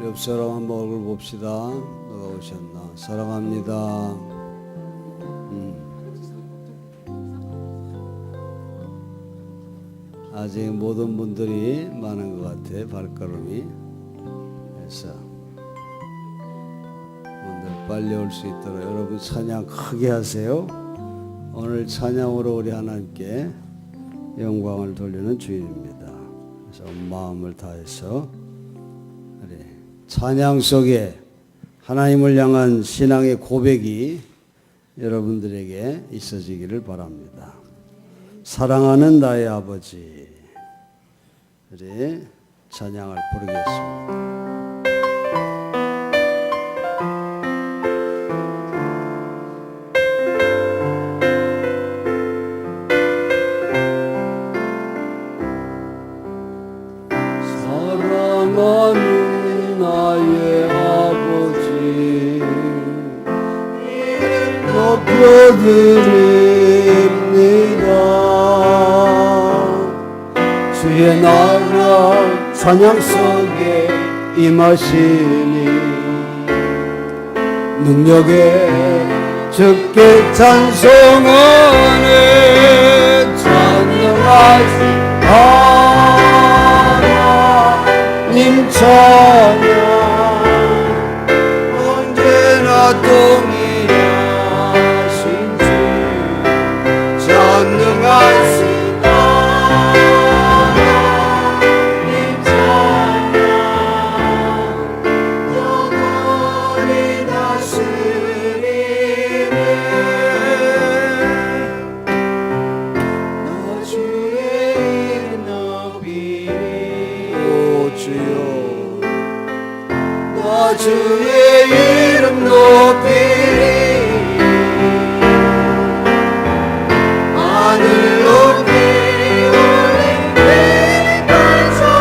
옆 사람 한번 얼굴 봅시다. 누가 오셨나? 사랑합니다. 아직 모든 분들이 많은 것 같아. 발걸음이. 그래서 오늘 빨리 올 수 있도록 여러분 찬양 크게 하세요. 오늘 찬양으로 우리 하나님께 영광을 돌리는 주일입니다. 그래서 온 마음을 다해서 우리 찬양 속에 하나님을 향한 신앙의 고백이 여러분들에게 있어지기를 바랍니다. 사랑하는 나의 아버지, 우리 찬양을 부르겠습니다. 사랑하는 나의 아버지, 높여드립니다. 주의 나라 찬양 속에 임하시니 능력에 주께 찬송하네. 찬양하시 하나님 찬양 언제나 동일하신 주 전능하신 주의 이름 높이리. 하늘 높이 올린 빛깔처럼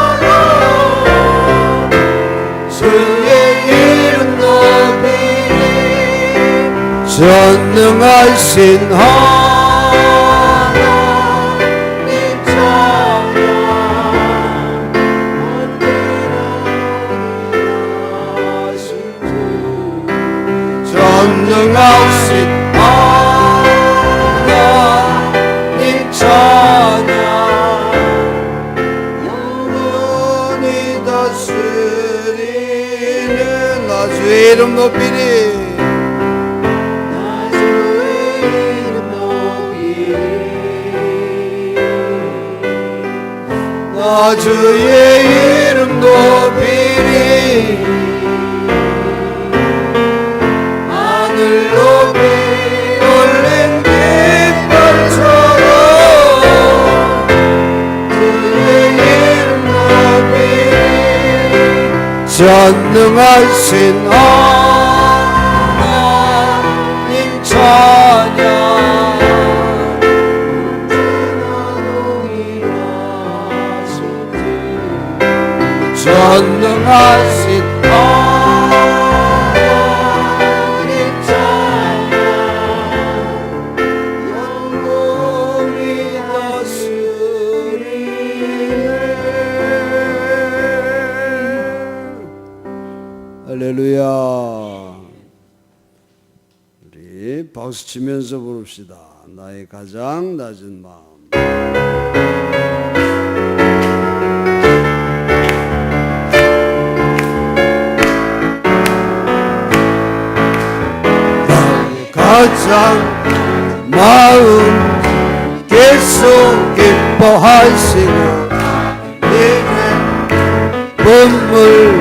주의 이름 높이리. 전능하신 하나님 찬양 전능하신 하나님 찬양 영원히 다스리는 나 주의 이름 높이리. 나 주의 이름 높이리. 나 주의 이름 높이리. 높이 올린 빛깔처럼 주의 이름 높이 전능하신 하나님 찬양 전능하신 할렐루야. 우리 박수 치면서 부릅시다. 나의 가장 낮은 마음. 나의 가장 마음 계속 기뻐하시고 눈물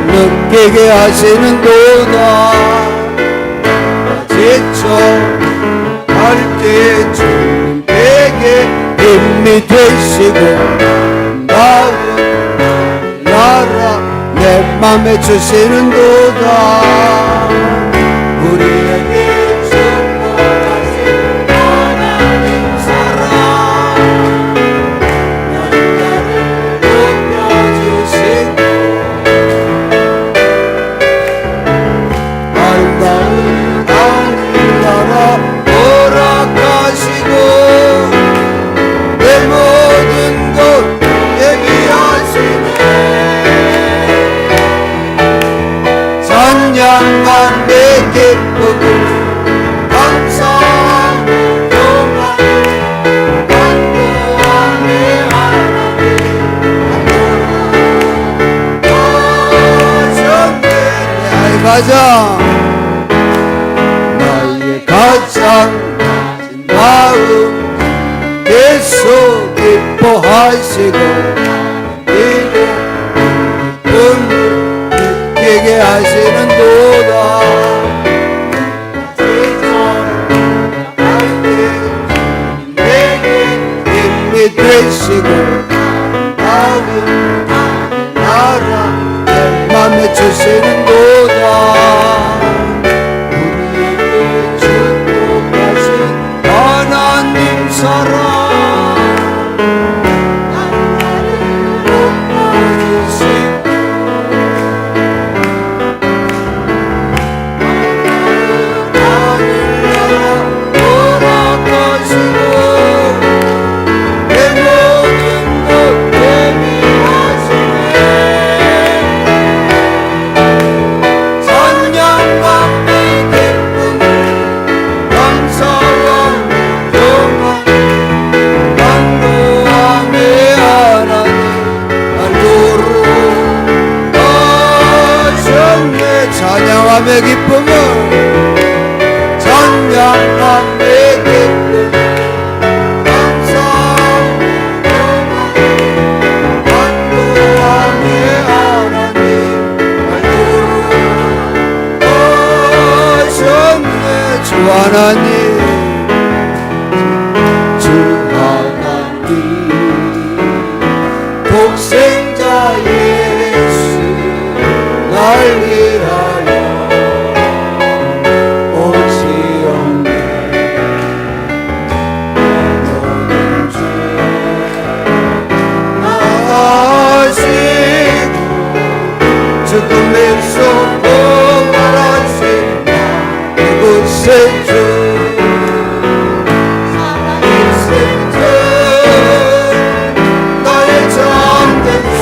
느끼게 하시는도다. 지쳐 갈 때 주님에게 힘이 되시고 마음 나라 내 맘에 주시는도다. 우리에게 축복하신 하나님 사랑 나를 높여주신 내 모든 것 얘기하시네. 찬양만 내 기쁨을 감사와 영광 완고함의 하나님 하셨네. 나의 가장 낮은 마음 계속 기뻐하시고 이름 느끼게 하시는 도다. 내게 힘이 되시고 마음 나라 내 맘에 주시는 도다. 하나님 사랑 나를 높여주시고 하늘나라 허락하시고 내 모든 것 대비하시네. 찬양과 내 기쁨 감사와 찬양함의 기쁨을 찬양함의 기쁨 감사함의 완고함의 하나님 날 부르셨네. 주 하나님 주 하나님 독생자 예수 날 위하여 오시옵네. 너는 주의 나시고 죽음의 손 부활하신 이곳에 주 살아계신 주 나의 잠든 손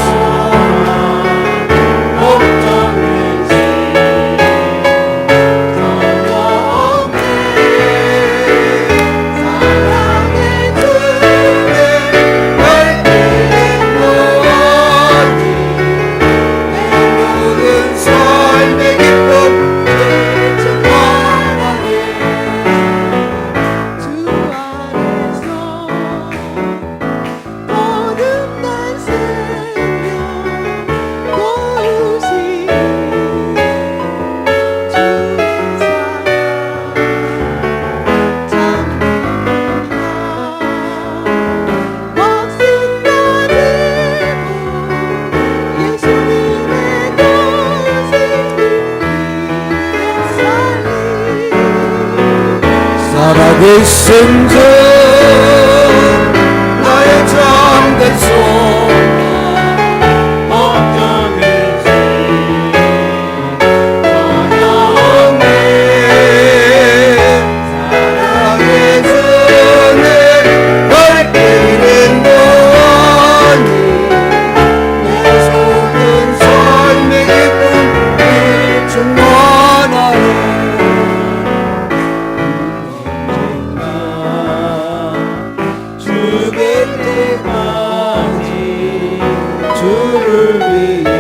살아계신 주 나의 잠든 손 어쩌는지 찬양해. 사랑의 전에 발길은 너니 내 속은 삶의 기쁨 충만하네. 주를 위해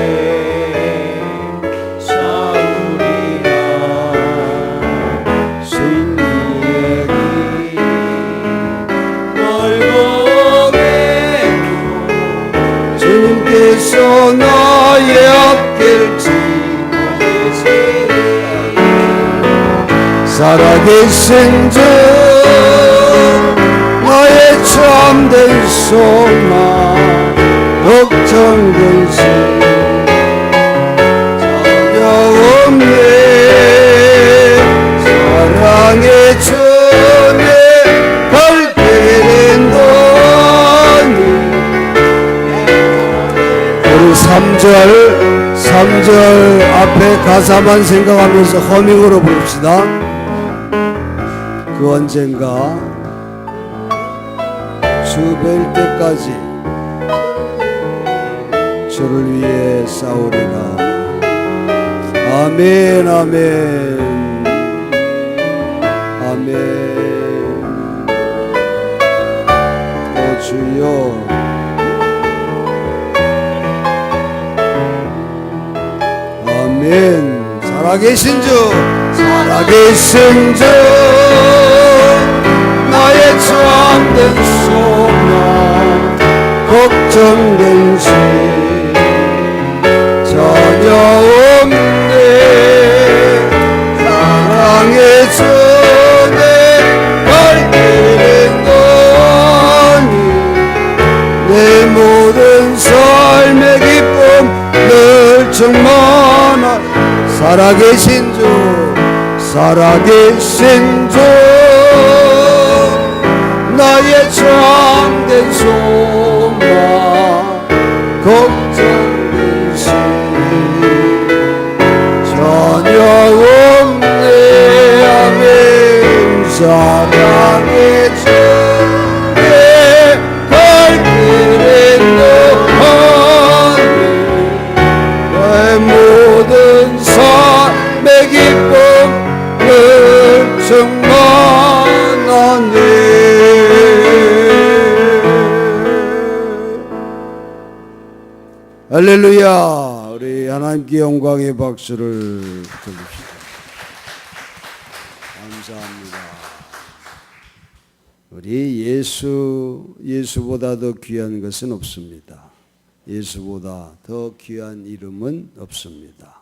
싸우리라. 승리의 길 멀고 맹고 주님께서 나의 앞길 지키시리. 살아계신 주 나의 참된 소망 걱정 근심 전혀 없네. 사랑의 전에 발길은 너니. 우리 3절 앞에 가사만 생각하면서 허밍으로 부릅시다. 그 언젠가 주 뵐 때까지 주를 위해 싸우리라. 아멘 아멘 아멘. 오 주여 아멘. 살아계신 주 살아계신 주 나의 참된 소망 걱정된 시 전혀 없네. 사랑의 전에 갈 길은 너니 내 모든 삶의 기쁨 늘 충만한 살아계신 주 살아계신 주 나의 참된 소망 걱정된 시 전혀 없네. 아멘. 사랑의 주에 갈 길에 너하니 내 모든 삶의 기쁨 늘 충만하네. 할렐루야. 우리 하나님께 영광의 박수를 드립시다. 감사합니다. 우리 예수보다 더 귀한 것은 없습니다. 예수보다 더 귀한 이름은 없습니다.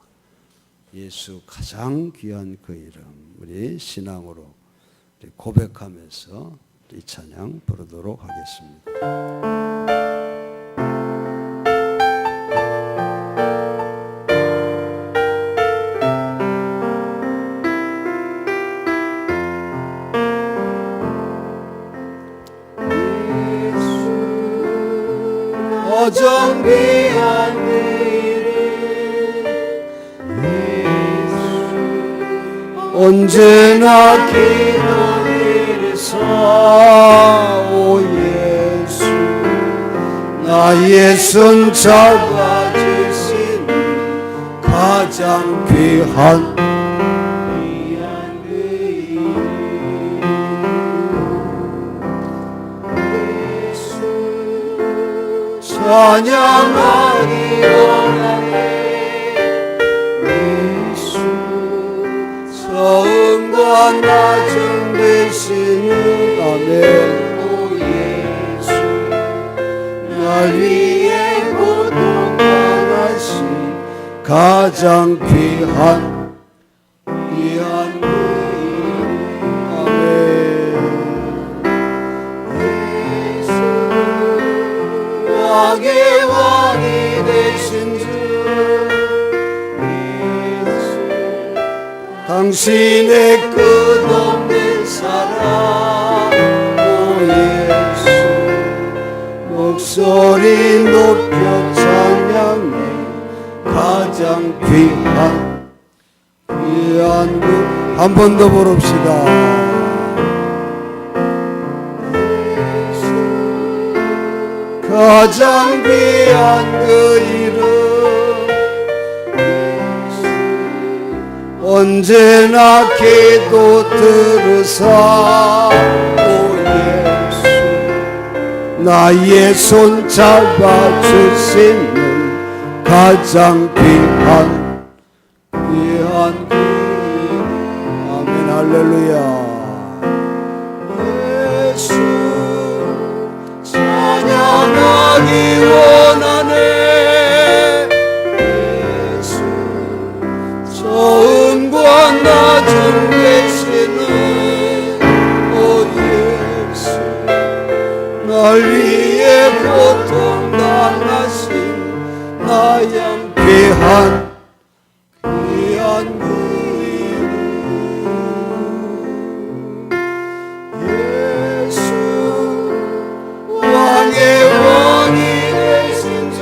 예수 가장 귀한 그 이름 우리 신앙으로 고백하면서 이 찬양 부르도록 하겠습니다. 가장 귀한 이름 예수 언제나 기다리사 오 예수 나의 손 잡아주신 가장 귀한 찬양하기 원하네. 예수 처음과 나중 되시는 아멘. 오 예수 날 위해 고통당하신 가장 귀한 그 이름 아멘. 왕의 왕이 되신 주 예수 당신의 끝없는 사랑 오 예수 목소리 높여 찬양해 가장 귀한 그 한 번 더 부릅시다. 가장 귀한 그 이름 예수 언제나 기도 들으사 오 예수 나의 손 잡아주시는 가장 귀한 그 이름 아멘 할렐루야. 찬양하기 원하네. 예수 처음과 나중 되시는 오 예수 날 위해 고통당하신 나의 귀한 그 이름 예수 왕의 왕이 되신 주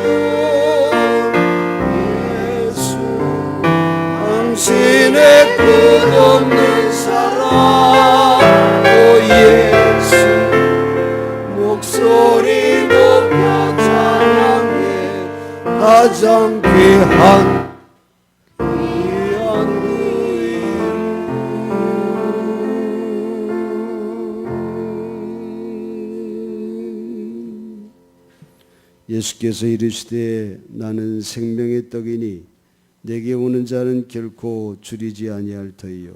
예수 당신의 끝없는 사랑 오 예수 목소리 높여 찬양해 가장 귀한 귀한 예수께서 이르시되 나는 생명의 떡이니 내게 오는 자는 결코 줄이지 아니할 터이요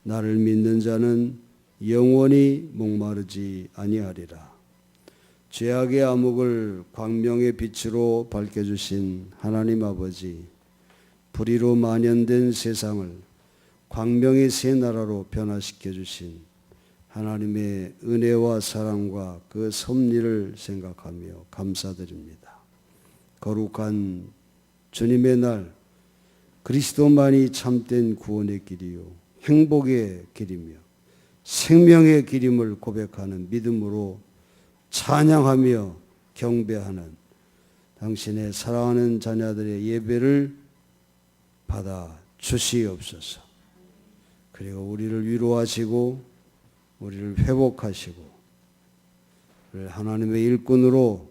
나를 믿는 자는 영원히 목마르지 아니하리라. 죄악의 암흑을 광명의 빛으로 밝혀주신 하나님 아버지, 불의로 만연된 세상을 광명의 새 나라로 변화시켜 주신 하나님의 은혜와 사랑과 그 섭리를 생각하며 감사드립니다. 거룩한 주님의 날, 그리스도만이 참된 구원의 길이요 행복의 길이며 생명의 길임을 고백하는 믿음으로 찬양하며 경배하는 당신의 사랑하는 자녀들의 예배를 받아 주시옵소서. 그리고 우리를 위로하시고 우리를 회복하시고 우리를 하나님의 일꾼으로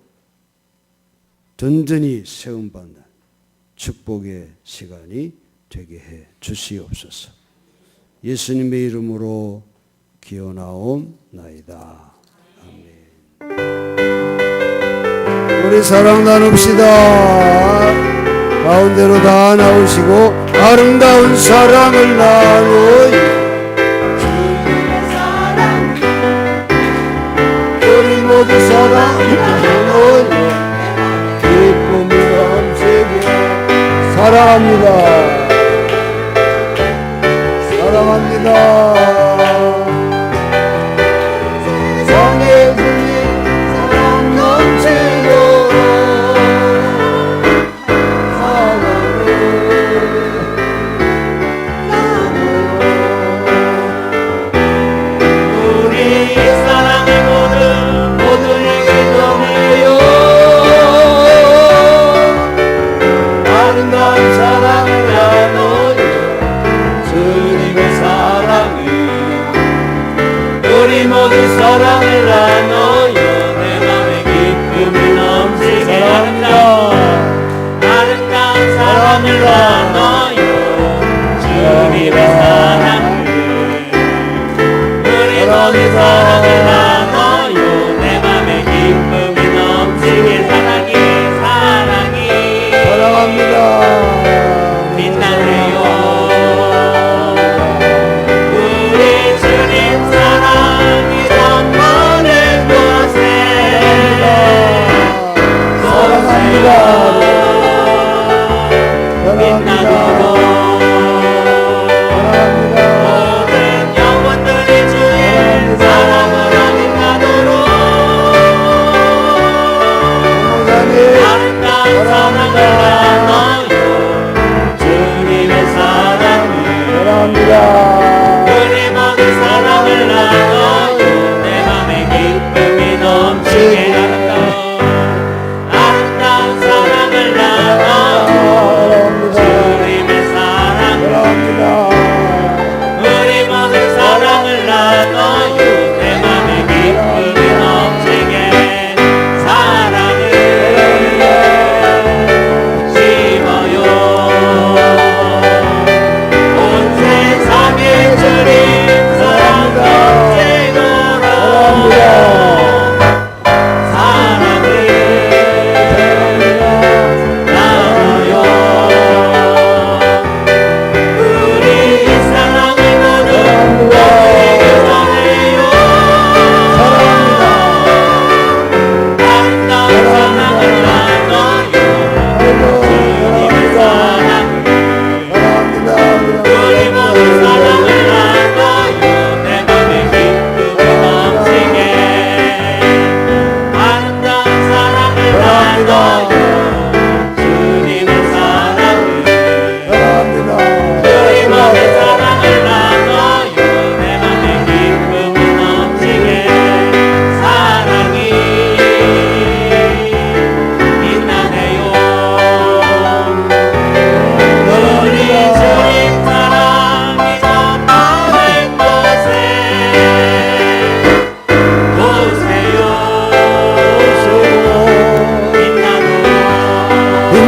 든든히 세움받는 축복의 시간이 되게 해 주시옵소서. 예수님의 이름으로 기원하옵나이다. 우리 사랑 나눕시다. 가운데로 다 나오시고 아름다운 사랑을 나누어 우리 모두 사랑을 나누어 기쁨이 넘치게 사랑합니다. 사랑합니다. 사랑을 나눠요 내 맘에 기쁨이 넘치게 아름다운 사랑을 나눠요 주님의 사랑을 우리 모두 사랑을 나눠요 내 맘에 기쁨이 넘치게 사랑이 사랑합니다. 빛나네요 우리 주님 사랑이 우리 모두 사랑을 나눠요 내 맘에 기쁨이 넘치게 아름다운 사랑을 나눠요 주님의 사랑 우리 모두 사랑을 나눠요 내 맘에 기쁨이 넘치게 사랑을 심어요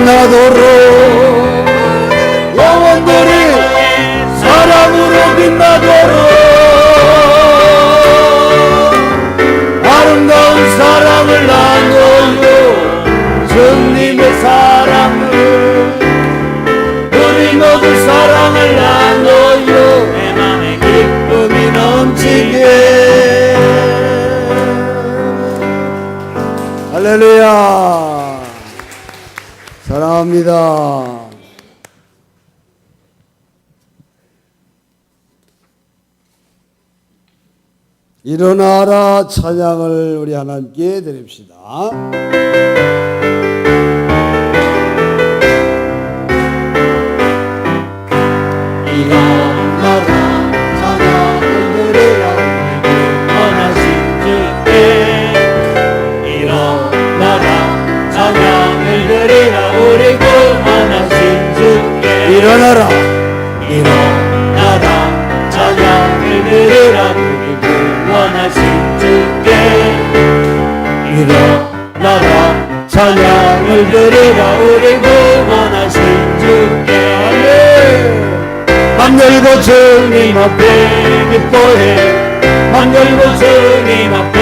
빛나도록 영원들이 사랑으로 빛나도록 아름다운 사랑을 나눠요 찬양합니다. 일어나라 찬양을 우리 하나님께 드립시다. 일어나라 찬양을 드리라 원하신 주께 일어나라 찬양을 드리라 우리 구원하신 주께 일어나라 일어나라 찬양을 드리라 우리 구원하신 주께 일어나라 찬양을 드리라 우리 구원하신 주께 맘 열고 주님 앞에 기뻐해 맘 열고 주님 앞에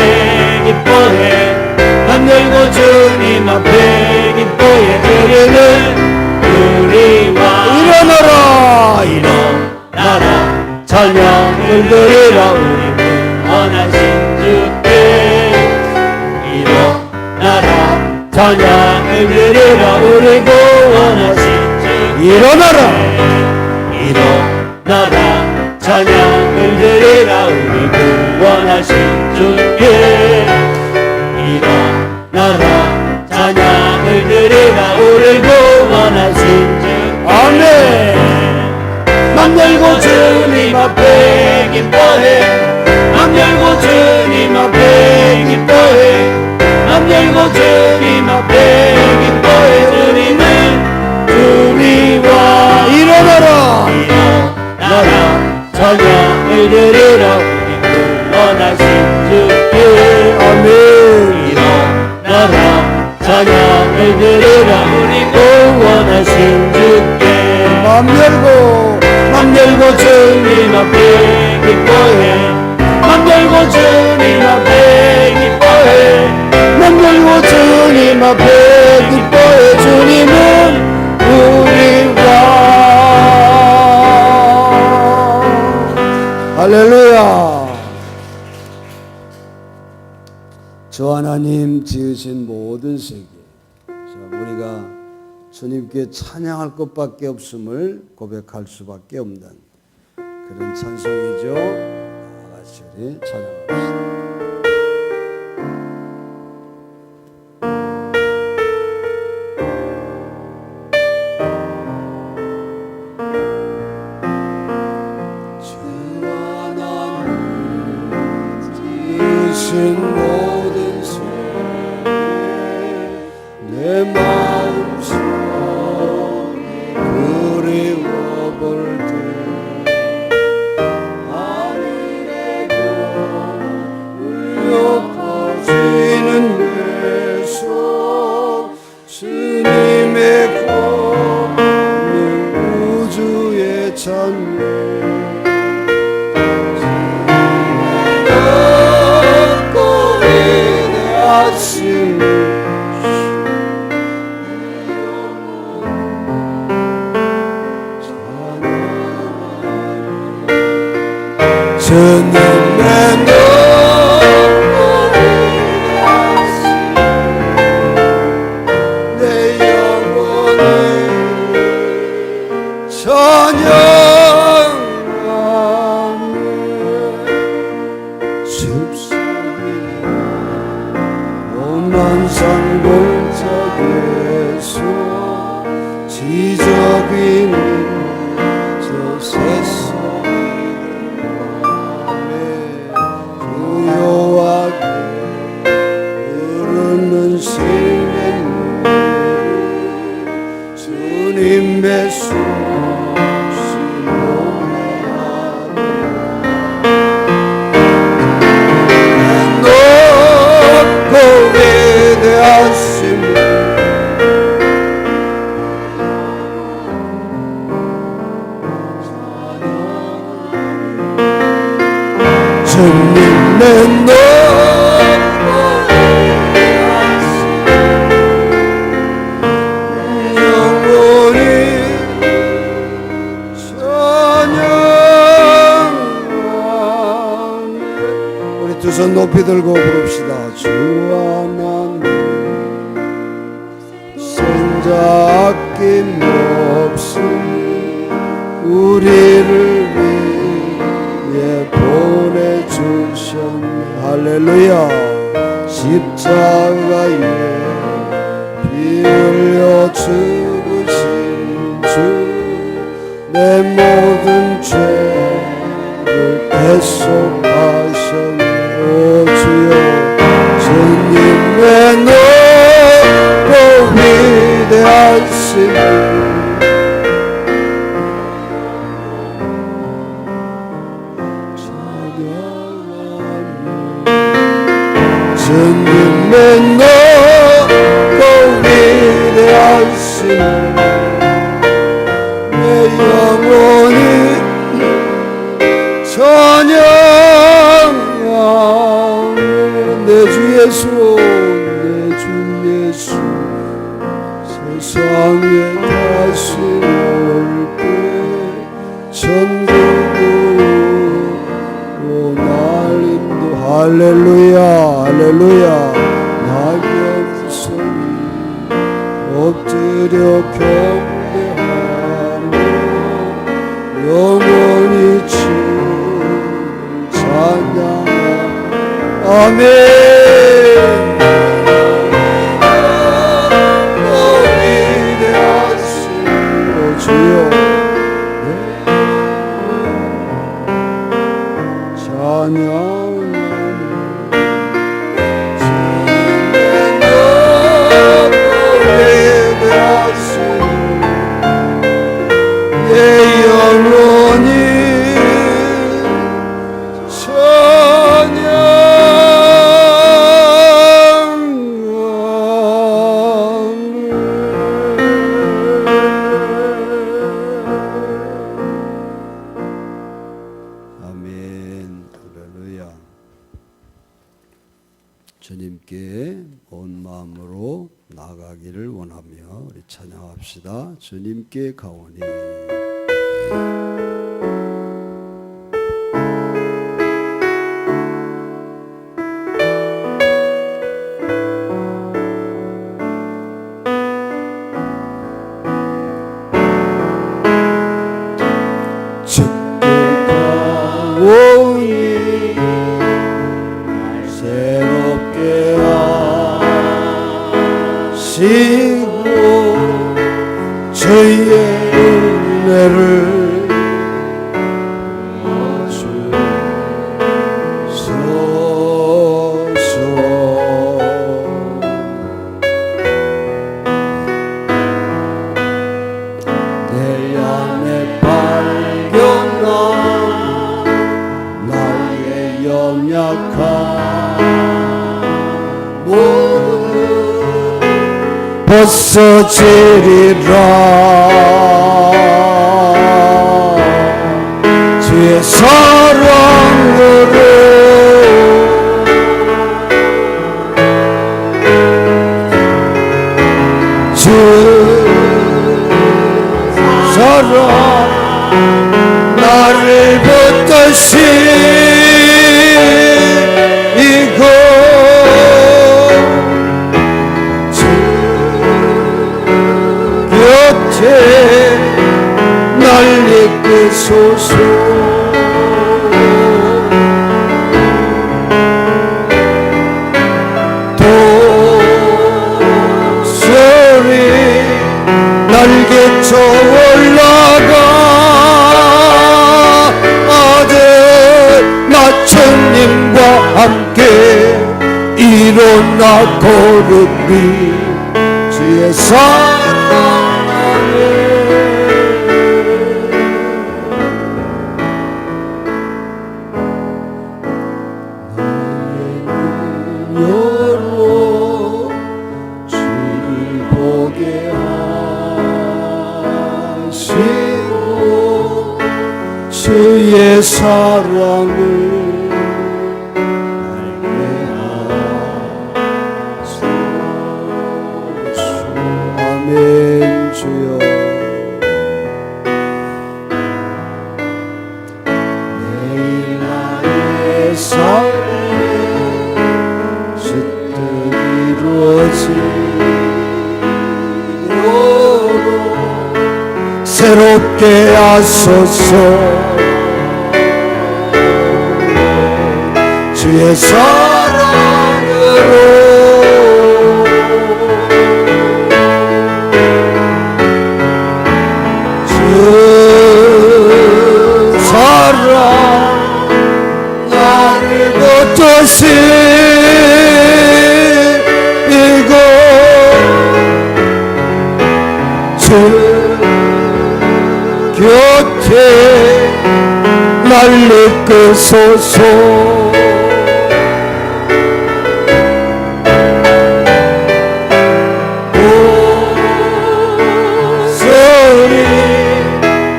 기뻐해 맘 열고 주님 앞에 기뻐해 우리는 우리와 일어나라 일어나라 찬양을 드리라 우리 구원하신 주께 일어나라 찬양을 드리라 우리 구원하신 주께 일어나라 일어나라 찬양을 드리라 우리 구원하신 주께 일어나라 찬양을 드리라 우리 구원하신 주께 아멘. 맘 열고 주님 앞에 기뻐해 맘 열고 주님 앞에 기뻐해 맘 열고 주님 앞에 기뻐해 우리는 우리와 일어나라 일어나라 찬양을 드리라 우리 구원하신 주께 아멘. 일어나라 찬양을 드리라 우리 구원하신 주께 맘 열고 주님 앞에 기뻐해 맘 열고 주님 앞에 기뻐해 맘 열고 주님 앞에 기뻐해 주님은 우리와 할렐루야. 저 하나님 지으신 모든 세계, 우리가 주님께 찬양할 것밖에 없음을 고백할 수밖에 없는 그런 찬송이죠. 다 같이 우리 찬양합시다. 모든 세계 내 마음속에 그리워볼 때 하늘의 별 울려 퍼지는 내 손 주님의 걷는 우주의 찬양 주님의 내 영혼이 찬양하네 숲속에 오만 산 골짜기에서 지저귀는 저 새소리 흐르는 실내물 주님의 수없이 노래하네 높고 위대하심을 주님 내 높고 위대하심 영원히 찬양하네 우리 두 손 높이 들고 부릅시다. 주 하나님 생자께 우리를 위해 보내주셨네. 할렐루야. 십자가에 피 흘려 죽으신 주, 내 모든 죄를 대속하셨네. 오 주여, 주님의 높고 위대하시니 주님의 높고 위대하시니 내 영혼이 찬양하네. 내 주 예수, 내 주 예수, 세상에 다시 올때 천국으로 날 인도. 할렐루야, 할렐루야. 낙엽 소리 엎드려 경배하며 영원히 주를 찬양하며. 아멘. 오 위대하신 오 주여, 찬양하네. 주님의 높고 위대하신 내 영혼이 주님께 온 마음으로 나가기를 원하며 우리 찬양합시다. 주님께 가오니. 주께 가오니 새롭게 하시고 저희의 은혜를 주소서. 내 안에 발견한 나의 연약한 모든 벗어지리라. 주의 사랑으로 주 사랑 나를 붙드시고 날 이끄소서. 도소리 날개쳐 올라가 아들 나 주님과 함께 일어나 걸으리. 주의 사랑 주의 사랑을 알게 하소서. 아멘. 주여 매일 나의 삶에 주 뜻 이루어지도록 새로운 새롭게 하소서. 주의 사랑으로 주 사랑 나를 붙드시고 주 곁에 날 이끄소서.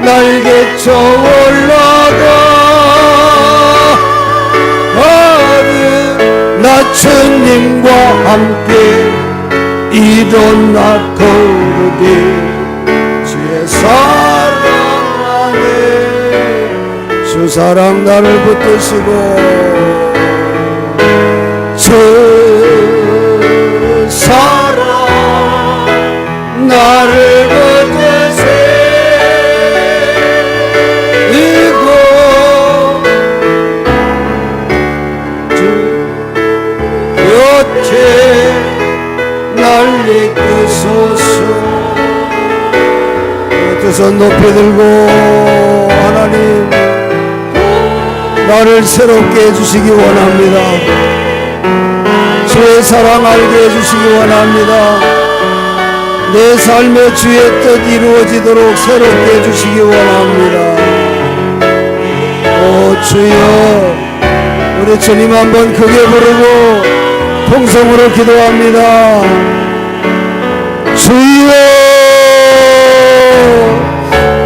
날개쳐 올라가 하늘 나주님과 함께 일어나 걸으리. 주의 사랑 안에 주 사랑 나를 붙드시고 주 사랑 나를 붙드시고 날 이끄소서. 두 손 높이 들고 하나님 나를 새롭게 해주시기 원합니다. 주의 사랑 알게 해주시기 원합니다. 내 삶의 주의 뜻 이루어지도록 새롭게 해주시기 원합니다. 오 주여, 우리 주님 한번 크게 부르고 통성으로 기도합니다. 주여,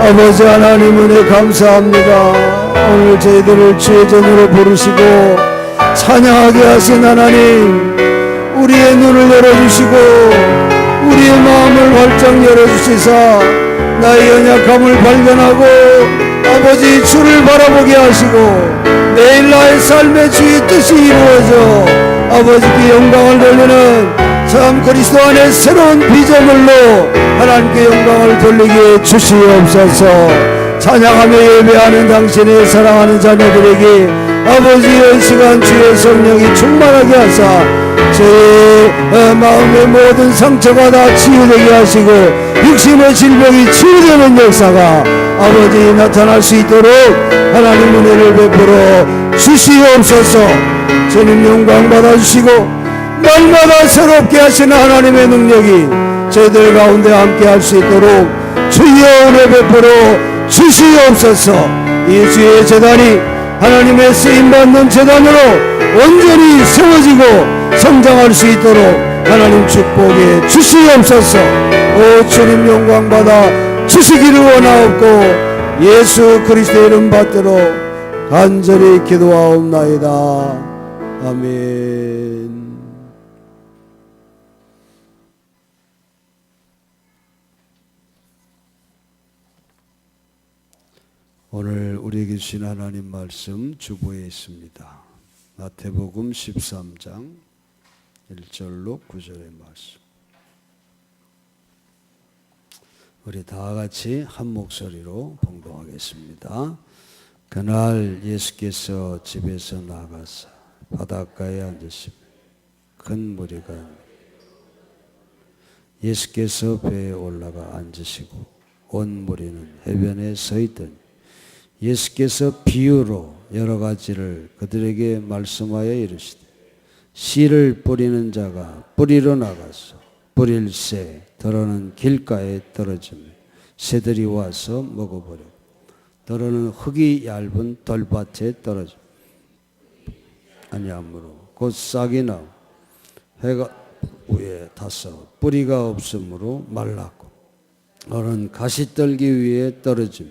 아버지 하나님 은혜 감사합니다. 오늘 저희들을 주의 전으로 부르시고 찬양하게 하신 하나님, 우리의 눈을 열어주시고 우리의 마음을 활짝 열어주시사 나의 연약함을 발견하고 아버지 주를 바라보게 하시고 매일 나의 삶의 주의 뜻이 이루어져 아버지께 영광을 돌리는 참 그리스도 안에 새로운 비전을로 하나님께 영광을 돌리게 해주시옵소서. 찬양하며 예배하는 당신의 사랑하는 자녀들에게 아버지의 시간 주의 성령이 충만하게 하사 제 마음의 모든 상처가 다 치유되게 하시고 육신의 질병이 치유되는 역사가 아버지 나타날 수 있도록 하나님 은혜를 베풀어 주시옵소서. 주님 영광 받아주시고 날마다 새롭게 하시는 하나님의 능력이 저희들 가운데 함께 할 수 있도록 주의 은혜 베풀어 주시옵소서. 이 주의 재단이 하나님의 쓰임받는 재단으로 온전히 세워지고 성장할 수 있도록 하나님 축복해 주시옵소서. 오 주님 영광 받아 주시기를 원하옵고 예수 그리스도의 이름 받들어 간절히 기도하옵나이다. 아멘. 오늘 우리에게 주신 하나님 말씀 주보에 있습니다. 마태복음 13장 1절로 9절의 말씀. 우리 다 같이 한 목소리로 봉독하겠습니다. 그날 예수께서 집에서 나가사 바닷가에 앉으시며 큰 무리가 예수께서 배에 올라가 앉으시고 온 무리는 해변에 서 있더니 예수께서 비유로 여러 가지를 그들에게 말씀하여 이르시되 씨를 뿌리는 자가 뿌리러 나가서 뿌릴새 더러는 길가에 떨어지며 새들이 와서 먹어버려 더러는 흙이 얇은 돌밭에 떨어져 아니하므로 곧 싹이 나고 해가 위에 타서 뿌리가 없으므로 말랐고 더러는 가시떨기 위에 떨어지며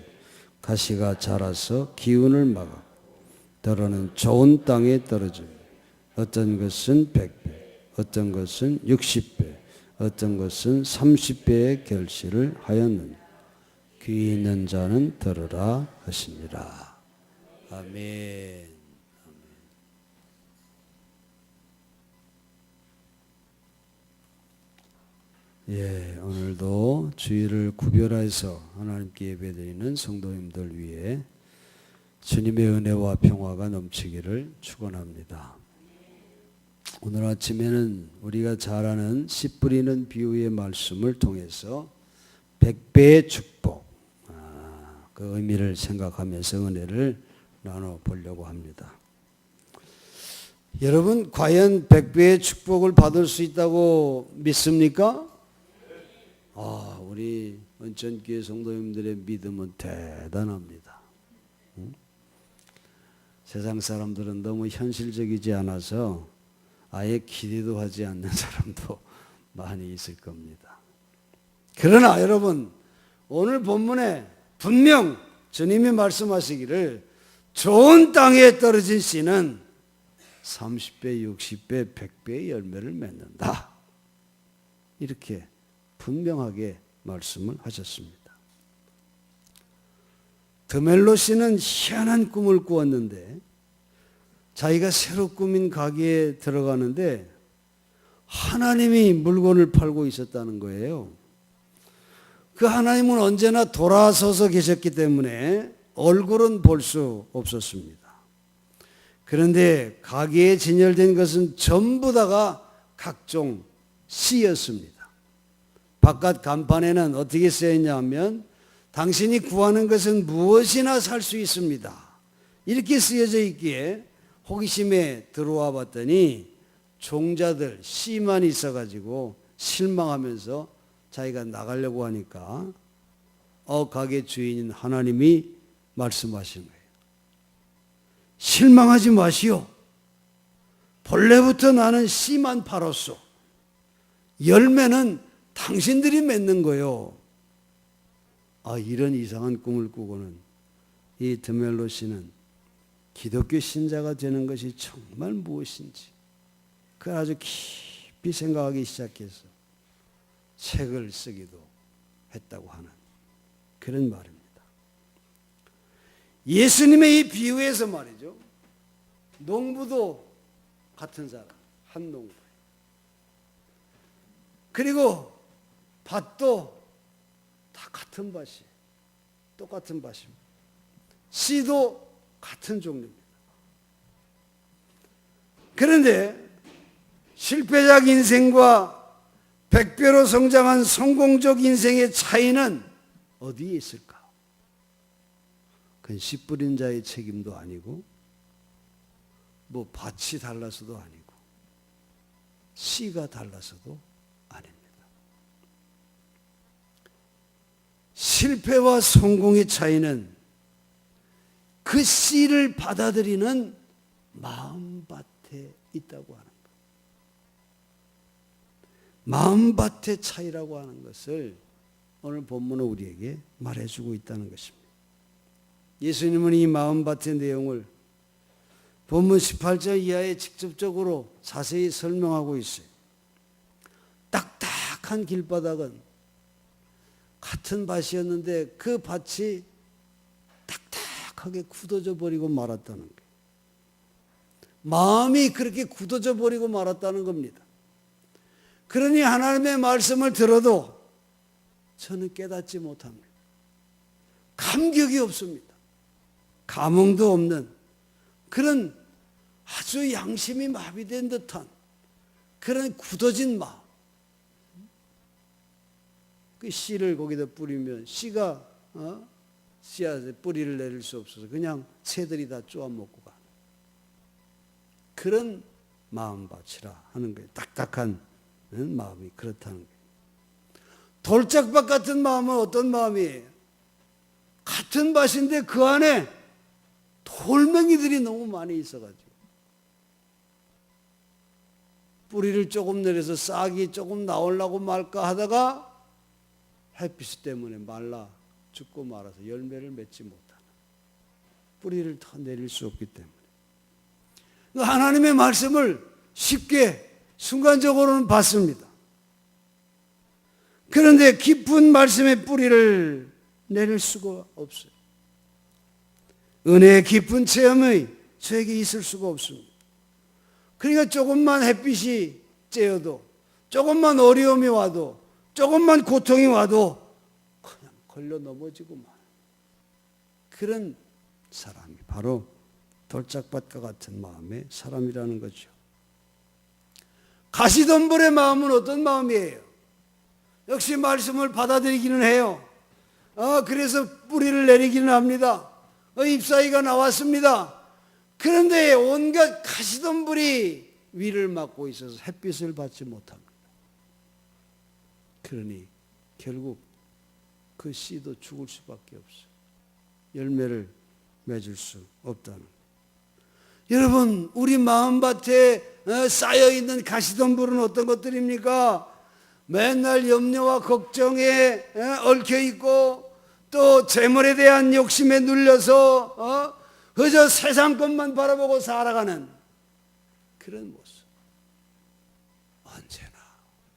가시가 자라서 기운을 막아 더러는 좋은 땅에 떨어지며 어떤 것은 100배 어떤 것은 60배 어떤 것은 30배의 결실을 하였느니 귀 있는 자는 들으라 하시니라. 아멘. 오늘도 주일을 구별해서 하나님께 예배드리는 성도님들 위해 주님의 은혜와 평화가 넘치기를 축원합니다. 오늘 아침에는 우리가 잘 아는 씨 뿌리는 비유의 말씀을 통해서 100배의 축복, 그 의미를 생각하면서 은혜를 나눠보려고 합니다. 여러분, 과연 100배의 축복을 받을 수 있다고 믿습니까? 우리 은천교회 성도님들의 믿음은 대단합니다. 세상 사람들은 너무 현실적이지 않아서 아예 기대도 하지 않는 사람도 많이 있을 겁니다. 그러나 여러분, 오늘 본문에 분명 주님이 말씀하시기를 좋은 땅에 떨어진 씨는 30배, 60배, 100배의 열매를 맺는다. 이렇게 분명하게 말씀을 하셨습니다. 드멜로 씨는 희한한 꿈을 꾸었는데 자기가 새로 꾸민 가게에 들어가는데 하나님이 물건을 팔고 있었다는 거예요. 그 하나님은 언제나 돌아서서 계셨기 때문에 얼굴은 볼 수 없었습니다. 그런데 가게에 진열된 것은 전부 다가 각종 씨였습니다. 바깥 간판에는 어떻게 쓰여있냐 하면 당신이 구하는 것은 무엇이나 살 수 있습니다. 이렇게 쓰여져 있기에 호기심에 들어와 봤더니 종자들 씨만 있어가지고 실망하면서 자기가 나가려고 하니까 가게 주인인 하나님이 말씀하신 거예요. 실망하지 마시오. 본래부터 나는 씨만 팔았소. 열매는 당신들이 맺는 거요. 이런 이상한 꿈을 꾸고는 이 드멜로 씨는 기독교 신자가 되는 것이 정말 무엇인지 그걸 아주 깊이 생각하기 시작해서 책을 쓰기도 했다고 하는 그런 말입니다. 예수님의 이 비유에서 말이죠. 농부도 같은 사람, 한 농부. 그리고 밭도 다 같은 밭이에요. 똑같은 밭입니다. 씨도 같은 종류입니다. 그런데 실패작 인생과 100배로 성장한 성공적 인생의 차이는 어디에 있을까? 그건 씨 뿌린 자의 책임도 아니고 뭐 밭이 달라서도 아니고 씨가 달라서도 아닙니다. 실패와 성공의 차이는 그 씨를 받아들이는 마음밭에 있다고 하는 것. 마음밭의 차이라고 하는 것을 오늘 본문은 우리에게 말해주고 있다는 것입니다. 예수님은 이 마음밭의 내용을 본문 18절 이하에 직접적으로 자세히 설명하고 있어요. 딱딱한 길바닥은 같은 밭이었는데 그 밭이 딱딱하게 굳어져 버리고 말았다는 거예요. 마음이 그렇게 굳어져 버리고 말았다는 겁니다. 그러니 하나님의 말씀을 들어도 저는 깨닫지 못합니다. 감격이 없습니다. 감흥도 없는 그런 아주 양심이 마비된 듯한 그런 굳어진 마음. 그 씨를 거기다 뿌리면 씨가 씨앗에 뿌리를 내릴 수 없어서 그냥 새들이 다 쪼아먹고 가는 그런 마음밭이라 하는 거예요. 딱딱한 마음이 그렇다는 거예요. 돌짝밭 같은 마음은 어떤 마음이에요? 같은 밭인데 그 안에 돌멩이들이 너무 많이 있어가지고 뿌리를 조금 내려서 싹이 조금 나오려고 말까 하다가 햇빛 때문에 말라 죽고 말아서 열매를 맺지 못하는 뿌리를 더 내릴 수 없기 때문에 하나님의 말씀을 쉽게 순간적으로는 받습니다. 그런데 깊은 말씀의 뿌리를 내릴 수가 없어요. 은혜의 깊은 체험이 저에게 있을 수가 없습니다. 그러니까 조금만 햇빛이 쬐어도 조금만 어려움이 와도 조금만 고통이 와도 그냥 걸려 넘어지고만. 그런 사람이 바로 돌짝밭과 같은 마음의 사람이라는 거죠. 가시덤불의 마음은 어떤 마음이에요? 역시 말씀을 받아들이기는 해요. 그래서 뿌리를 내리기는 합니다. 잎사귀가 나왔습니다. 그런데 온갖 가시덤불이 위를 막고 있어서 햇빛을 받지 못합니다. 그러니 결국 그 씨도 죽을 수밖에 없어요. 열매를 맺을 수 없다는 거예요. 여러분, 우리 마음밭에 쌓여있는 가시덤불은 어떤 것들입니까? 맨날 염려와 걱정에 얽혀있고 또 재물에 대한 욕심에 눌려서 그저 세상 것만 바라보고 살아가는 그런 모습.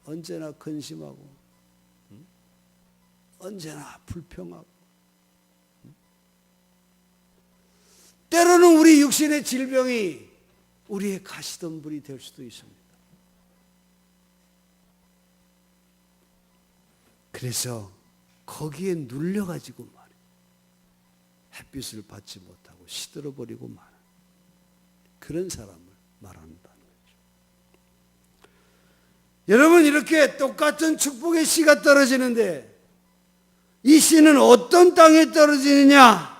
언제나 근심하고 언제나 불평하고 때로는 우리 육신의 질병이 우리의 가시덤불이 될 수도 있습니다. 그래서 거기에 눌려가지고 말이에요. 햇빛을 받지 못하고 시들어버리고 마는 그런 사람을 말한다는 거죠. 여러분, 이렇게 똑같은 축복의 씨가 떨어지는데 이 씨는 어떤 땅에 떨어지느냐?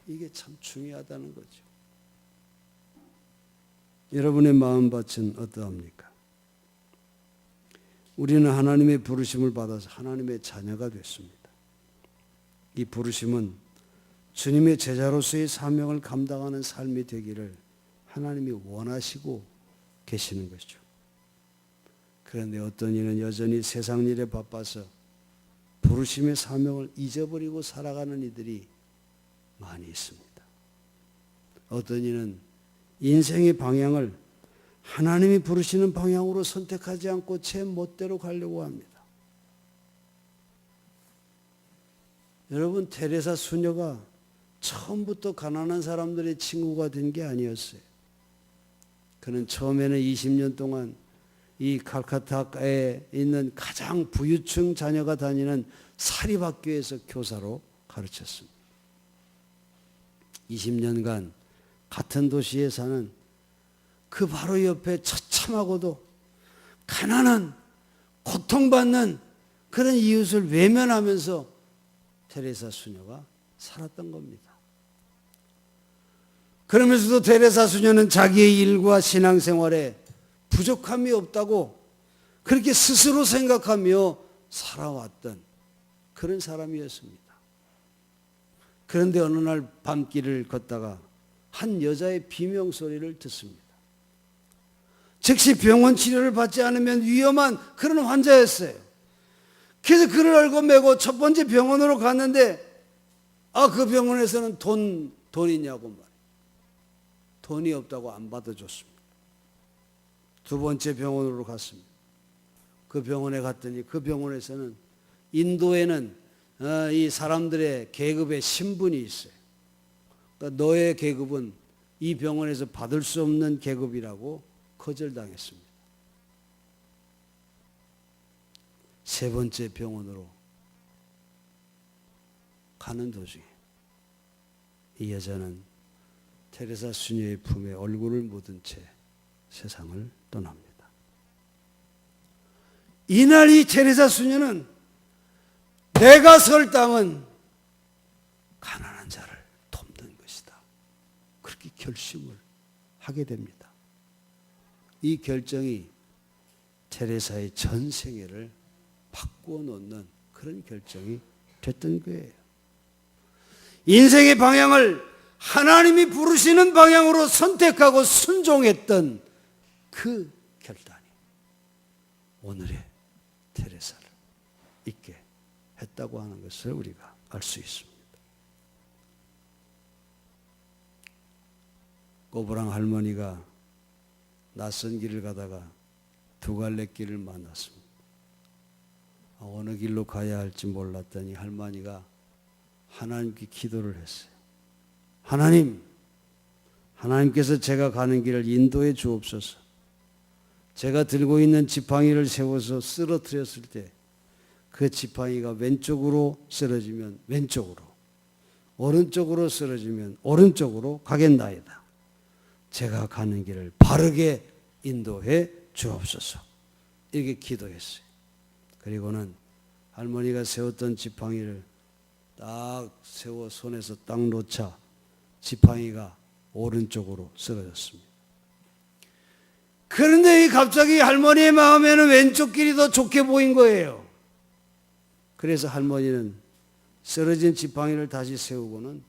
이게 참 중요하다는 거죠. 여러분의 마음밭은 어떠합니까? 우리는 하나님의 부르심을 받아서 하나님의 자녀가 됐습니다. 이 부르심은 주님의 제자로서의 사명을 감당하는 삶이 되기를 하나님이 원하시고 계시는 것이죠. 그런데 어떤 이는 여전히 세상 일에 바빠서 부르심의 사명을 잊어버리고 살아가는 이들이 많이 있습니다. 어떤 이는 인생의 방향을 하나님이 부르시는 방향으로 선택하지 않고 제 멋대로 가려고 합니다. 여러분, 테레사 수녀가 처음부터 가난한 사람들의 친구가 된 게 아니었어요. 그는 처음에는 20년 동안 이 칼카타에 있는 가장 부유층 자녀가 다니는 사립학교에서 교사로 가르쳤습니다. 20년간 같은 도시에 사는 그 바로 옆에 처참하고도 가난한 고통받는 그런 이웃을 외면하면서 테레사 수녀가 살았던 겁니다. 그러면서도 테레사 수녀는 자기의 일과 신앙생활에 부족함이 없다고 그렇게 스스로 생각하며 살아왔던 그런 사람이었습니다. 그런데 어느 날 밤길을 걷다가 한 여자의 비명소리를 듣습니다. 즉시 병원 치료를 받지 않으면 위험한 그런 환자였어요. 그래서 그를 알고 메고 첫 번째 병원으로 갔는데 그 병원에서는 돈이냐고 말이에요. 돈이 없다고 안 받아줬습니다. 두 번째 병원으로 갔습니다. 그 병원에 갔더니 그 병원에서는 인도에는 이 사람들의 계급의 신분이 있어요. 그러니까 너의 계급은 이 병원에서 받을 수 없는 계급이라고 거절당했습니다. 세 번째 병원으로 가는 도중에 이 여자는 테레사 수녀의 품에 얼굴을 묻은 채 세상을 떠납니다. 이날 이 테레사 수녀는 내가 설 땅은 가난한 자를 돕는 것이다. 그렇게 결심을 하게 됩니다. 이 결정이 테레사의 전 생애를 바꾸어 놓는 그런 결정이 됐던 거예요. 인생의 방향을 하나님이 부르시는 방향으로 선택하고 순종했던 그 결단이 오늘의 테레사를 있게 했다고 하는 것을 우리가 알 수 있습니다. 꼬부랑 할머니가 낯선 길을 가다가 두 갈래 길을 만났습니다. 어느 길로 가야 할지 몰랐더니 할머니가 하나님께 기도를 했어요. 하나님께서 제가 가는 길을 인도해 주옵소서. 제가 들고 있는 지팡이를 세워서 쓰러뜨렸을 때 그 지팡이가 왼쪽으로 쓰러지면 왼쪽으로, 오른쪽으로 쓰러지면 오른쪽으로 가겠나이다. 제가 가는 길을 바르게 인도해 주옵소서. 이렇게 기도했어요. 그리고는 할머니가 세웠던 지팡이를 딱 세워 손에서 딱 놓자 지팡이가 오른쪽으로 쓰러졌습니다. 그런데 갑자기 할머니의 마음에는 왼쪽 길이 더 좋게 보인 거예요. 그래서 할머니는 쓰러진 지팡이를 다시 세우고는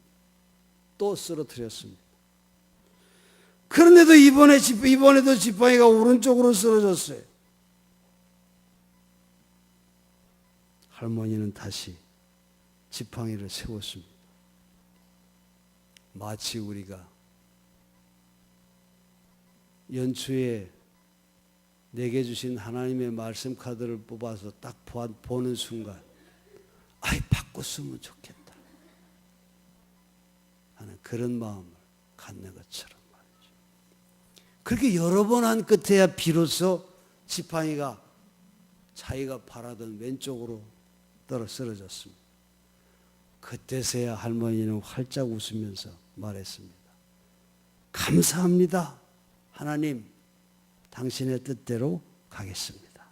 또 쓰러뜨렸습니다. 그런데도 이번에도 지팡이가 오른쪽으로 쓰러졌어요. 할머니는 다시 지팡이를 세웠습니다. 마치 우리가 연초에 내게 주신 하나님의 말씀 카드를 뽑아서 딱 보는 순간 아이 바꿨으면 좋겠다 하는 그런 마음을 갖는 것처럼 말이죠. 그렇게 여러 번 한 끝에야 비로소 지팡이가 자기가 바라던 왼쪽으로 떨어 쓰러졌습니다. 그때서야 할머니는 활짝 웃으면서 말했습니다. 감사합니다. 하나님, 당신의 뜻대로 가겠습니다.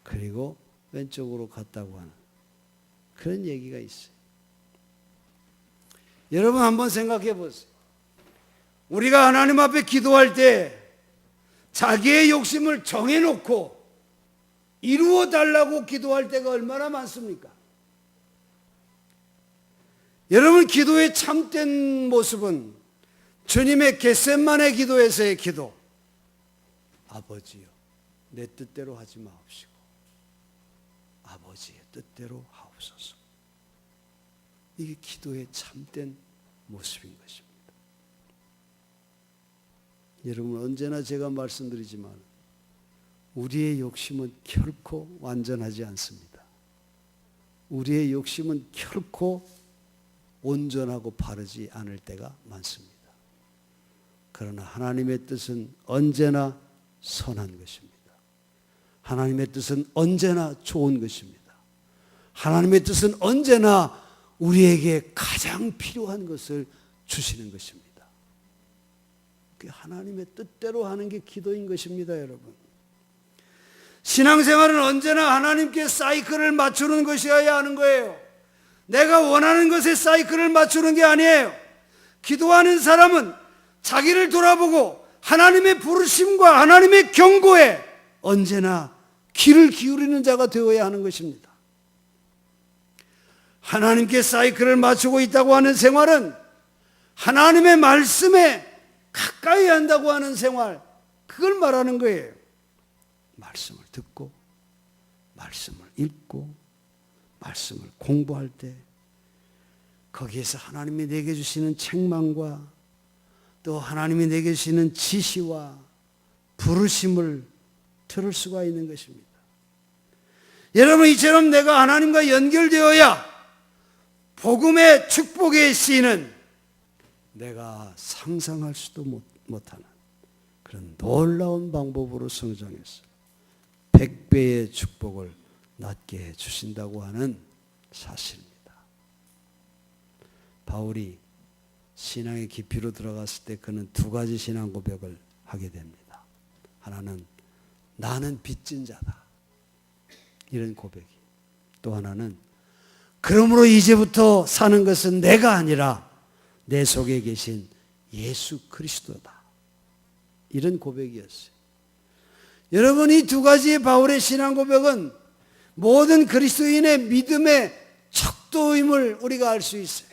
그리고 왼쪽으로 갔다고 하는 그런 얘기가 있어요. 여러분 한번 생각해 보세요. 우리가 하나님 앞에 기도할 때 자기의 욕심을 정해놓고 이루어 달라고 기도할 때가 얼마나 많습니까? 여러분 기도의 참된 모습은 주님의 겟세마네 기도에서의 기도. 아버지요, 내 뜻대로 하지 마옵시고 아버지의 뜻대로 하옵소서. 이게 기도의 참된 모습인 것입니다. 여러분 언제나 제가 말씀드리지만 우리의 욕심은 결코 완전하지 않습니다. 우리의 욕심은 결코 온전하고 바르지 않을 때가 많습니다. 그러나 하나님의 뜻은 언제나 선한 것입니다. 하나님의 뜻은 언제나 좋은 것입니다. 하나님의 뜻은 언제나 우리에게 가장 필요한 것을 주시는 것입니다. 그 하나님의 뜻대로 하는 게 기도인 것입니다, 여러분. 신앙생활은 언제나 하나님께 사이클을 맞추는 것이어야 하는 거예요. 내가 원하는 것에 사이클을 맞추는 게 아니에요. 기도하는 사람은 자기를 돌아보고 하나님의 부르심과 하나님의 경고에 언제나 귀를 기울이는 자가 되어야 하는 것입니다. 하나님께 사이클을 맞추고 있다고 하는 생활은 하나님의 말씀에 가까이 한다고 하는 생활, 그걸 말하는 거예요. 말씀을 듣고 말씀을 읽고 말씀을 공부할 때 거기에서 하나님이 내게 주시는 책망과 또 하나님이 내게 주시는 지시와 부르심을 들을 수가 있는 것입니다. 여러분 이처럼 내가 하나님과 연결되어야 복음의 축복의 씨는 내가 상상할 수도 못하는 그런 놀라운 방법으로 성장해서 100배의 축복을 낳게 해주신다고 하는 사실입니다. 바울이 신앙의 깊이로 들어갔을 때 그는 두 가지 신앙 고백을 하게 됩니다. 하나는 나는 빚진 자다, 이런 고백이. 또 하나는 그러므로 이제부터 사는 것은 내가 아니라 내 속에 계신 예수 그리스도다, 이런 고백이었어요. 여러분 이 두 가지의 바울의 신앙 고백은 모든 그리스도인의 믿음의 척도임을 우리가 알 수 있어요.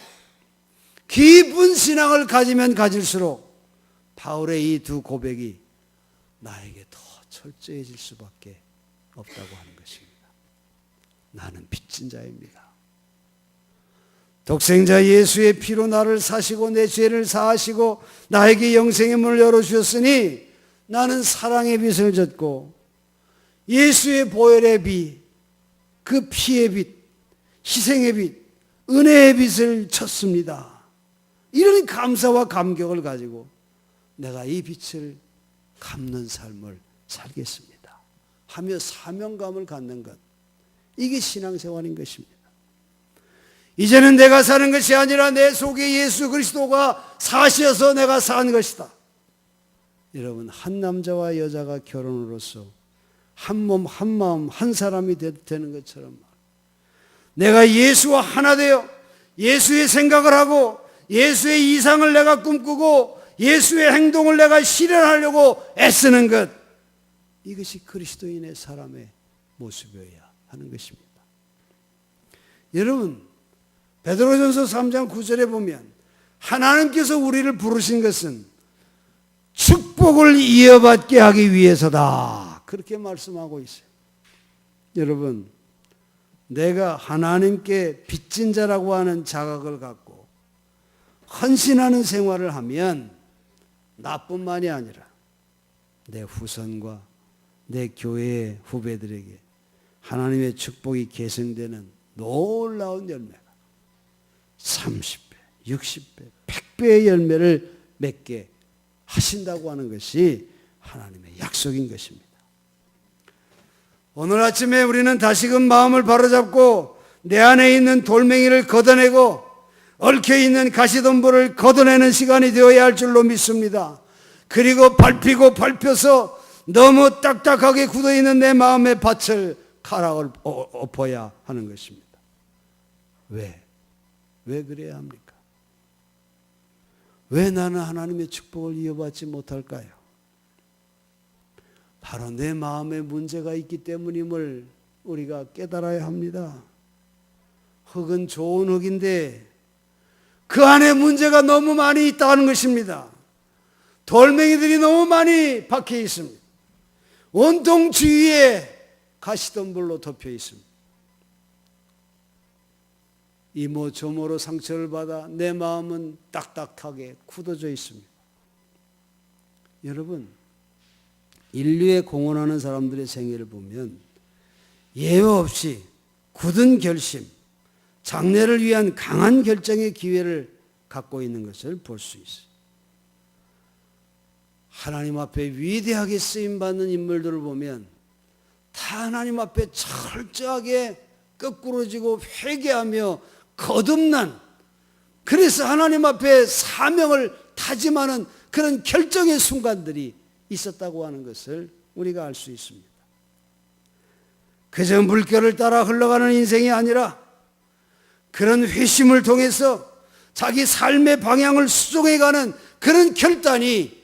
깊은 신앙을 가지면 가질수록 바울의 이 두 고백이 나에게 더 철저해질 수밖에 없다고 하는 것입니다. 나는 빚진 자입니다. 독생자 예수의 피로 나를 사시고 내 죄를 사하시고 나에게 영생의 문을 열어주셨으니 나는 사랑의 빚을 졌고 예수의 보혈의 빚, 그 피의 빚, 희생의 빚, 은혜의 빚을 졌습니다. 이런 감사와 감격을 가지고 내가 이 빚을 갚는 삶을 살겠습니다 하며 사명감을 갖는 것, 이게 신앙생활인 것입니다. 이제는 내가 사는 것이 아니라 내 속에 예수 그리스도가 사셔서 내가 산 것이다. 여러분, 한 남자와 여자가 결혼으로서 한 몸 한 마음 한 사람이 되는 것처럼 내가 예수와 하나 되어 예수의 생각을 하고 예수의 이상을 내가 꿈꾸고 예수의 행동을 내가 실현하려고 애쓰는 것, 이것이 그리스도인의 사람의 모습이어야 하는 것입니다. 여러분, 베드로전서 3장 9절에 보면 하나님께서 우리를 부르신 것은 축복을 이어받게 하기 위해서다, 그렇게 말씀하고 있어요. 여러분, 내가 하나님께 빚진 자라고 하는 자각을 갖고 헌신하는 생활을 하면 나뿐만이 아니라 내 후손과 내 교회의 후배들에게 하나님의 축복이 계승되는 놀라운 열매가 30배, 60배, 100배의 열매를 맺게 하신다고 하는 것이 하나님의 약속인 것입니다. 오늘 아침에 우리는 다시금 마음을 바로잡고 내 안에 있는 돌멩이를 걷어내고 얽혀있는 가시덤불을 걷어내는 시간이 되어야 할 줄로 믿습니다. 그리고 밟혀서 너무 딱딱하게 굳어있는 내 마음의 밭을 가락을 엎어야 하는 것입니다. 왜 그래야 합니까? 왜 나는 하나님의 축복을 이어받지 못할까요? 바로 내 마음에 문제가 있기 때문임을 우리가 깨달아야 합니다. 흙은 좋은 흙인데 그 안에 문제가 너무 많이 있다는 것입니다. 돌멩이들이 너무 많이 박혀 있습니다. 온통 주위에 가시덤불로 덮여 있습니다. 이모 저모로 상처를 받아 내 마음은 딱딱하게 굳어져 있습니다. 여러분, 인류에 공헌하는 사람들의 생애를 보면 예외 없이 굳은 결심, 장래를 위한 강한 결정의 기회를 갖고 있는 것을 볼 수 있어요. 하나님 앞에 위대하게 쓰임받는 인물들을 보면 다 하나님 앞에 철저하게 거꾸러지고 회개하며 거듭난, 그래서 하나님 앞에 사명을 다짐하는 그런 결정의 순간들이 있었다고 하는 것을 우리가 알 수 있습니다. 그저 물결을 따라 흘러가는 인생이 아니라 그런 회심을 통해서 자기 삶의 방향을 수정해가는 그런 결단이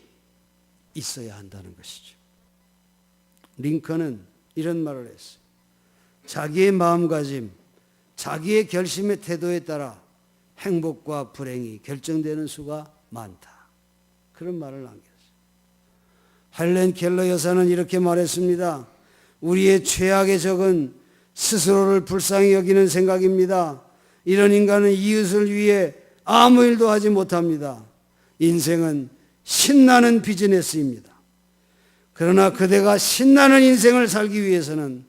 있어야 한다는 것이죠. 링컨은 이런 말을 했어요. 자기의 마음가짐, 자기의 결심의 태도에 따라 행복과 불행이 결정되는 수가 많다, 그런 말을 남겼어요. 헬렌 켈러 여사는 이렇게 말했습니다. 우리의 최악의 적은 스스로를 불쌍히 여기는 생각입니다. 이런 인간은 이웃을 위해 아무 일도 하지 못합니다. 인생은 신나는 비즈니스입니다. 그러나 그대가 신나는 인생을 살기 위해서는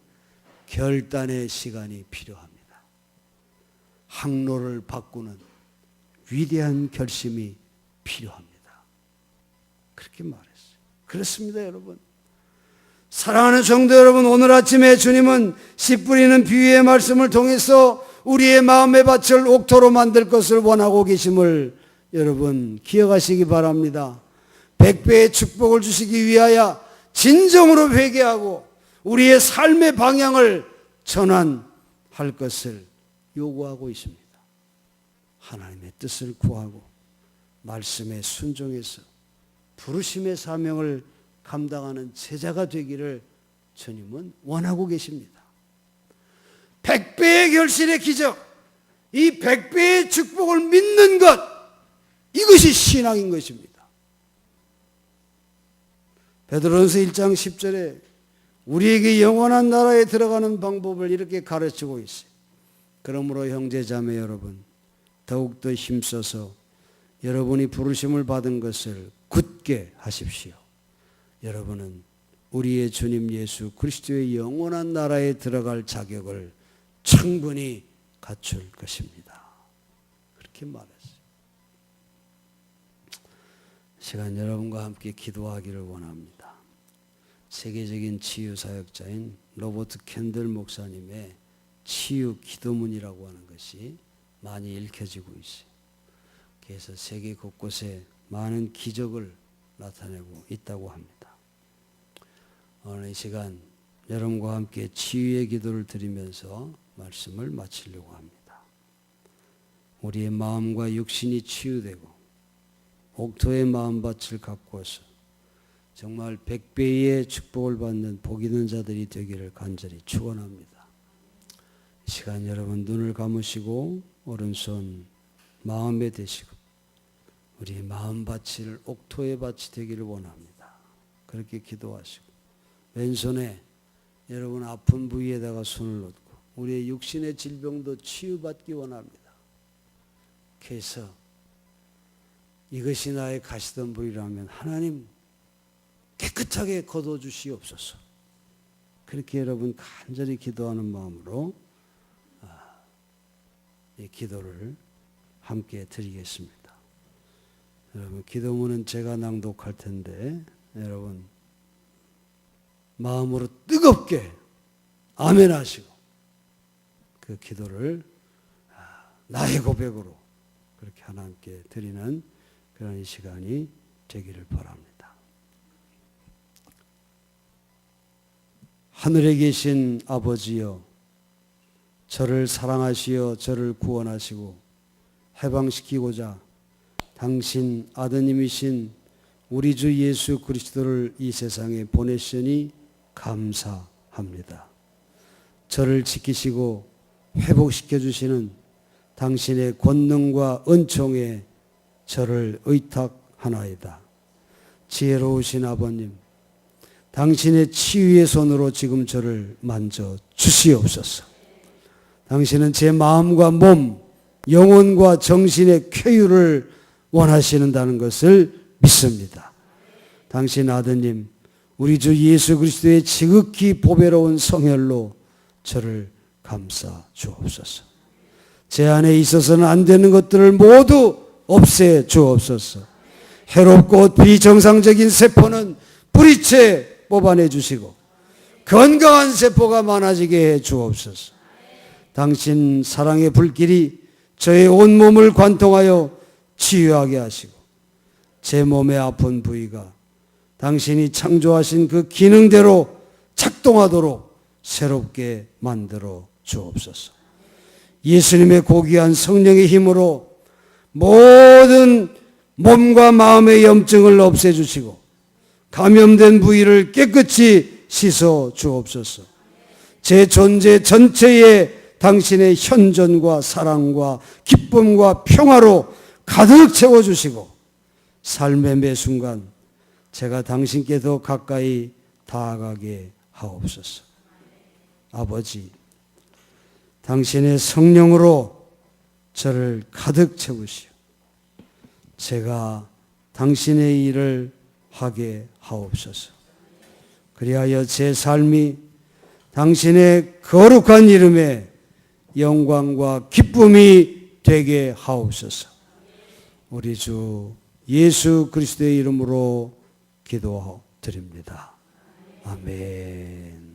결단의 시간이 필요합니다. 항로를 바꾸는 위대한 결심이 필요합니다. 그렇게 말했어요. 그렇습니다, 여러분. 사랑하는 성도 여러분, 오늘 아침에 주님은 씨 뿌리는 비유의 말씀을 통해서 우리의 마음의 밭을 옥토로 만들 것을 원하고 계심을 여러분 기억하시기 바랍니다. 100배의 축복을 주시기 위하여 진정으로 회개하고 우리의 삶의 방향을 전환할 것을 요구하고 있습니다. 하나님의 뜻을 구하고 말씀에 순종해서 부르심의 사명을 감당하는 제자가 되기를 주님은 원하고 계십니다. 100배의 결실의 기적, 이 100배의 축복을 믿는 것, 이것이 신앙인 것입니다. 베드로전서 1장 10절에 우리에게 영원한 나라에 들어가는 방법을 이렇게 가르치고 있어요. 그러므로 형제자매 여러분, 더욱더 힘써서 여러분이 부르심을 받은 것을 굳게 하십시오. 여러분은 우리의 주님 예수 그리스도의 영원한 나라에 들어갈 자격을 충분히 갖출 것입니다. 그렇게 말했어요. 시간 여러분과 함께 기도하기를 원합니다. 세계적인 치유사역자인 로버트 캔들 목사님의 치유 기도문이라고 하는 것이 많이 읽혀지고 있어요. 그래서 세계 곳곳에 많은 기적을 나타내고 있다고 합니다. 오늘 이 시간 여러분과 함께 치유의 기도를 드리면서 말씀을 마치려고 합니다. 우리의 마음과 육신이 치유되고 옥토의 마음밭을 가꾸어서 정말 100배의 축복을 받는 복 있는 자들이 되기를 간절히 축원합니다. 이 시간 여러분 눈을 감으시고 오른손 마음에 대시고 우리 마음밭을 옥토의 밭이 되기를 원합니다. 그렇게 기도하시고 왼손에 여러분 아픈 부위에다가 손을 놓고 우리의 육신의 질병도 치유받기 원합니다. 그래서 이것이 나의 가시던 부위라면 하나님 깨끗하게 걷어주시옵소서. 그렇게 여러분 간절히 기도하는 마음으로 이 기도를 함께 드리겠습니다. 여러분 기도문은 제가 낭독할 텐데 여러분 마음으로 뜨겁게 아멘 하시고 그 기도를 나의 고백으로 그렇게 하나님께 드리는 그런 이 시간이 되기를 바랍니다. 하늘에 계신 아버지여, 저를 사랑하시어 저를 구원하시고 해방시키고자 당신 아드님이신 우리 주 예수 그리스도를 이 세상에 보내시니 감사합니다. 저를 지키시고 회복시켜 주시는 당신의 권능과 은총에 저를 의탁하나이다. 지혜로우신 아버님, 당신의 치유의 손으로 지금 저를 만져 주시옵소서. 당신은 제 마음과 몸, 영혼과 정신의 쾌유를 원하시는다는 것을 믿습니다. 당신 아드님, 우리 주 예수 그리스도의 지극히 보배로운 성혈로 저를 감싸 주옵소서. 제 안에 있어서는 안 되는 것들을 모두 없애 주옵소서. 해롭고 비정상적인 세포는 뿌리채 뽑아내 주시고 건강한 세포가 많아지게 해 주옵소서. 당신 사랑의 불길이 저의 온몸을 관통하여 치유하게 하시고 제 몸의 아픈 부위가 당신이 창조하신 그 기능대로 작동하도록 새롭게 만들어 주옵소서. 예수님의 고귀한 성령의 힘으로 모든 몸과 마음의 염증을 없애주시고 감염된 부위를 깨끗이 씻어 주옵소서. 제 존재 전체에 당신의 현존과 사랑과 기쁨과 평화로 가득 채워주시고 삶의 매 순간 제가 당신께 더 가까이 다가가게 하옵소서. 아버지, 당신의 성령으로 저를 가득 채우시오. 제가 당신의 일을 하게 하옵소서. 그리하여 제 삶이 당신의 거룩한 이름에 영광과 기쁨이 되게 하옵소서. 우리 주 예수 그리스도의 이름으로 기도드립니다. 아멘.